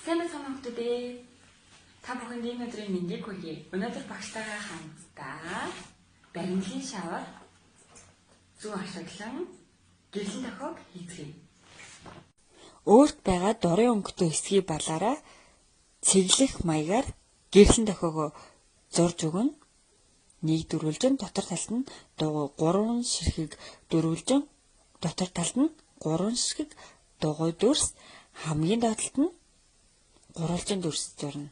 Сайн байна хүмүүстээ. Та бүхэнд энэ өдрийн мэндийг хүргэе. Өнөөдөр багштайгаа хамтдаа баримлын шавар зүү ашиглан гэрлэн дохиог хийцгээе. Өөрт байгаа дурын өнгөтэй эсгийг балаараа цэглэх маягаар гэрлэн дохиогоо зурж өгнө. Нэг дөрвөлжин дотор талд нь 3 ширхэг дөрвөлжин дотор талд нь 3 ширхэг дугуй дүрс хамгийн доотлолт нь гурвалжин дүрс зурна.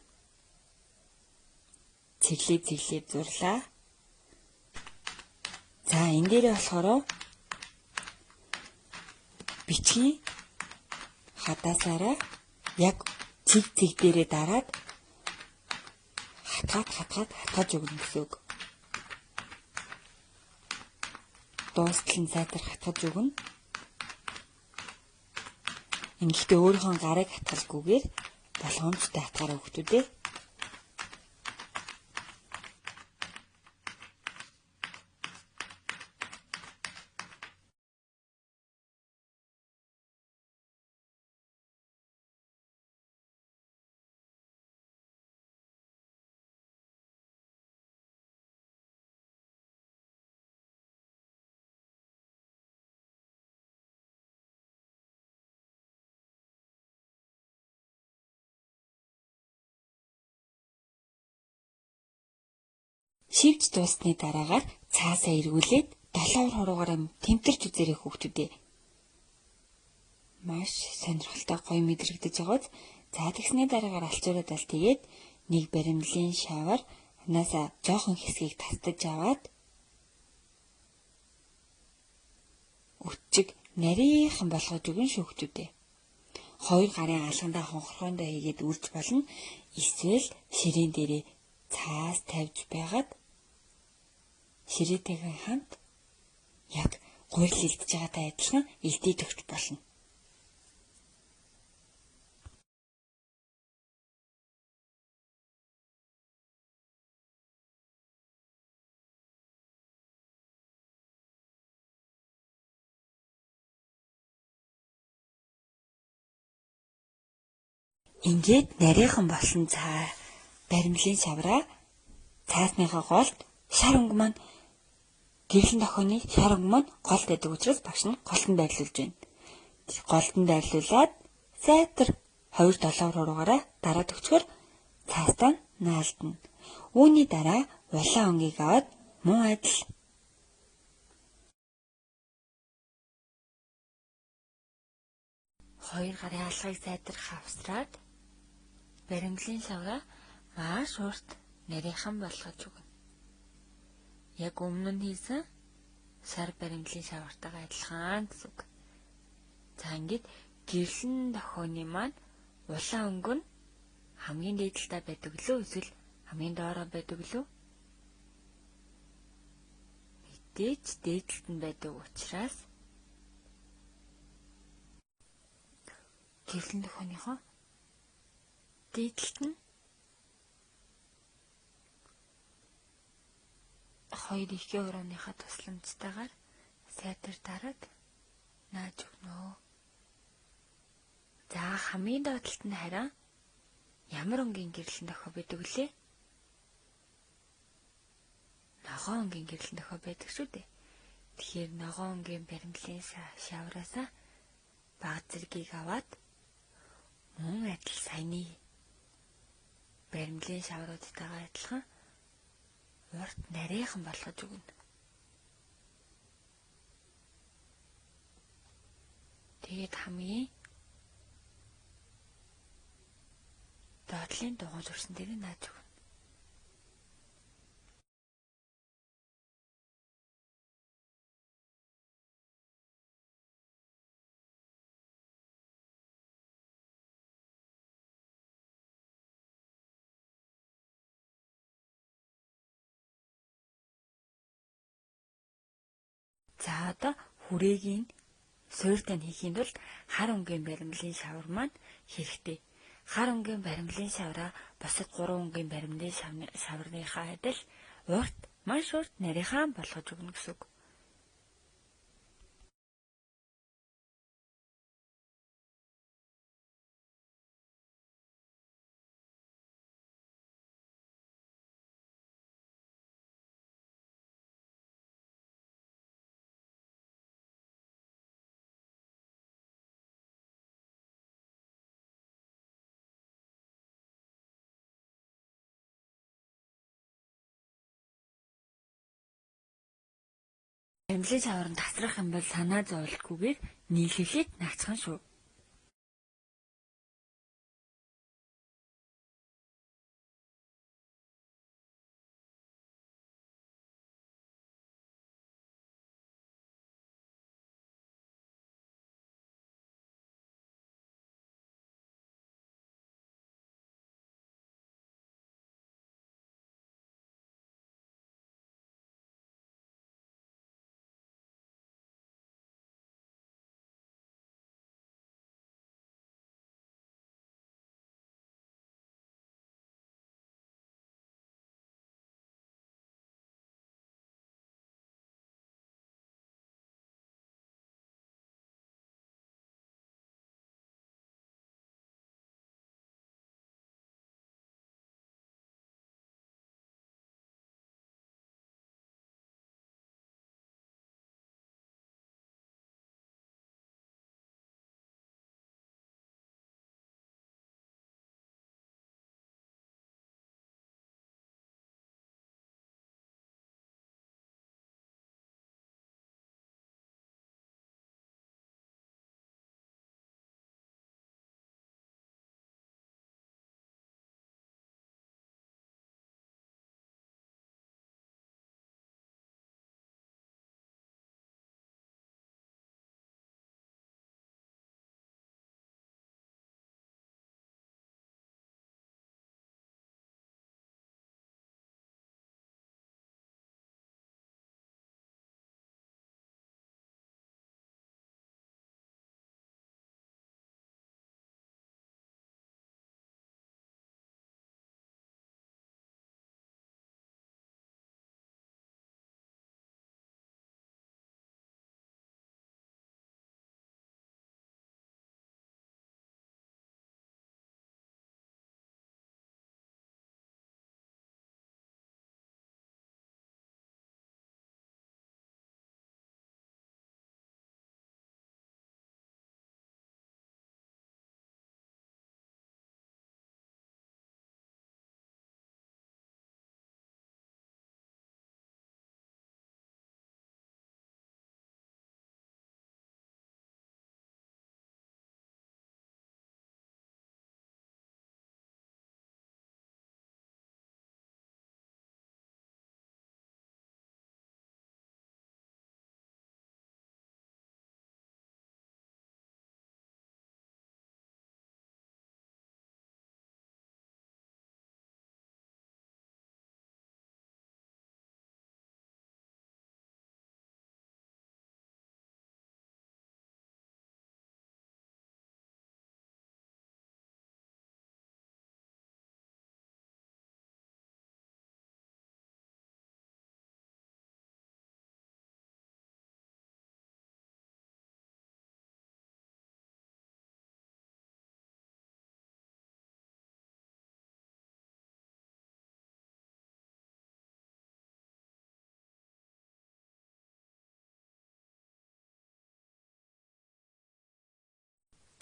Цэглээд зурлаа. За энэ дээрээ болохоор бичгийн хадаасаараа яг цэг дээрээ дараад хатгаж өгнө гэсэн үг. Дуустал нь сайтар хатгаж өгнө. Ингэхдээ өөрийнхөө гарыг хатгалгүйгээр болгоомжтой хатгаараа хүүхдүүдээ. Шивж дуусны дараагаар цаасаа эргүүлээд 7 хуруугаараа тэмтэрч үзээрэй хүүхдүүдээ. Маш сонирхолтой гоё мэдрэгдэж байгааз за тэгсний дараагаар алчуураад ал тэгээд нэг баримлын шавар унаасаа жоохон хэсгийг тастаж аваад өчиг нарийнхан болгож өгнө хүүхдүүдээ. 2 гарын алгандаа хонхорхондоо хийгээд үрж болно. Эсвэл ширээн дээрээ цаас тавьж байгаад ширээтэйгээ хамт яг гурил илдэж байгаатай адилхан илдээд өгч болно. Ингээд нарийнхан болсон цаа баримлын шавраа цаасныхаа голд шар өнгө маань гэрлэн дохионы шар өнгө маань голд байдаг учраас багш нь голтон дайрлуулж байна. Голтон дайрлуулад сайтар 2-7 хуруугаараа дараад өгчхөр цаастаа наалдна. Үүний дараа улаан өнгийг аваад мөн адил 2 гарын алгыг сайтар хавсраад баримлын шавраа маш урт нарийнхан болгож өгнө. Яг өмнө нь хийсэн шар баримлын шавартайгаа адилхан гэсэн үг. За ингээд гэрлэн дохионы маань улаан өнгө нь хамгийн дээдэлтэй байдаг лөө эсвэл хамгийн доороо байдаг лөө? Мэдээж дээдэлт нь байдаг учраас гэрлэн дохионыхоо дээдэлт нь 2 их урааныхаа тусламжтайгаар сайтар дараад нааж өгнө. За хамгийн доотлолт нь хараа ямар өнгийн гэрлэн дохио байдаг вүлээ? Ногоон өнгийн гэрлэн дохио байдаг шүү дээ. Тэгэхээр ногоон өнгийн баримлын шавраасаа баг зэргийг аваад мөн адил саяны баримлын шавруудтайгаа адилхан урт нарийнхан болгож өгнө. Тэгээд хамгийн доотлын дугуй зурсан дээр нааж өгнө. За одоо хүрээгийн суурьтай хийхийн тулд хар өнгийн баримлын шавар маань хэрэгтэй. Хар өнгийн баримлын шавраа бусад 3 өнгийн баримлын шаврынхаа адил маш урт нарийнхан болгож өгнө гэсэн үг. Баримлын шаваранд тасрах юм бол санаа зовлтгүйгээр нийлүүлээд наацхан шүү.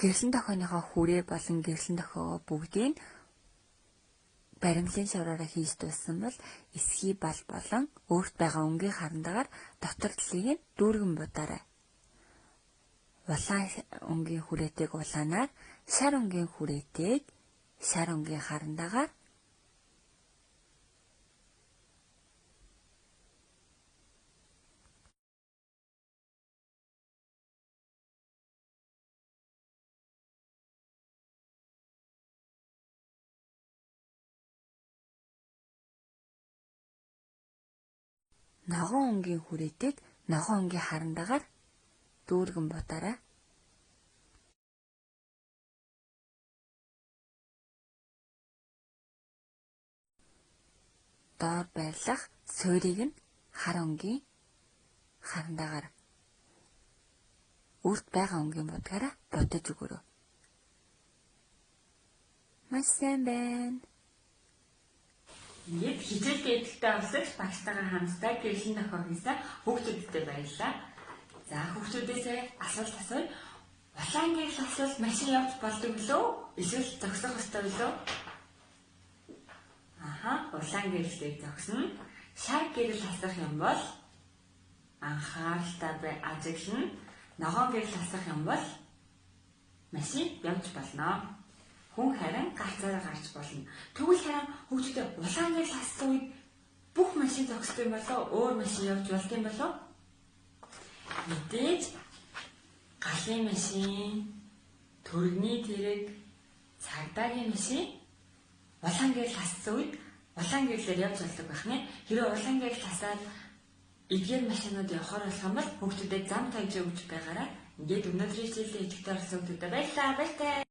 Гэрэлэн дохионыхоо хүрээ болон гэрэлэн дохиогоо бүгдийг баримлын шавраараа хийж дууссан бол эсхий бал болон өөрт байгаа өнгийн харандагаар дотор талыг нь дүүргэн будаарай. Улаан өнгийн хүрээтэйг улаанаар, шар өнгийн хүрээтэйг шар өнгийн харандагаар ногоон өнгийн хүрээтэйг ногоон өнгийн харандагаар дүүргэн будаарай. Доор байрлах суурийг нь хар өнгийн харандагаар үрт байгаа өнгийн будгаараа будаж өгөрөө. Маш сайн байна. Ингээд хичээл дээдэлтэй олсогч багштайгаа хамтдаа гэрэлэн дохио хийсэн хүүхдүүдтэй баярлалаа. За хүүхдүүдээсээ асуулт асууя. Улаан гэрэл асуулт машин явж болдог лөө? Эсвэл зогсох ёстой лөө? Улаан гэрэлтэй зогсно. Шар гэрэл асах юм бол анхааралтай ажиглана. Ногоон гэрэл асах юм бол машин явж болно. Хүн харин галзаараа гарч болно. Тэгвэл харин хүүхдүүдээ улаан гэрэл ассан үед бүх машин зогсдог юм болоо өөр машин явж болд юм болоо? Мэдээж галын машин, төргний тэрэг, цагдаагийн машин улаан гэрэл ассан үед улаан гэрлээр явж болдог байх нэ. Хэрэв улаан гэрэл асаад эдгээр машинууд явахаар болох юм бол хүүхдүүдэд зам тавьж өгч байгаараа. Ингээд өнөөдрийн хичээлээ идэвхтэй орсон хүүхдүүдэд баярлалаа.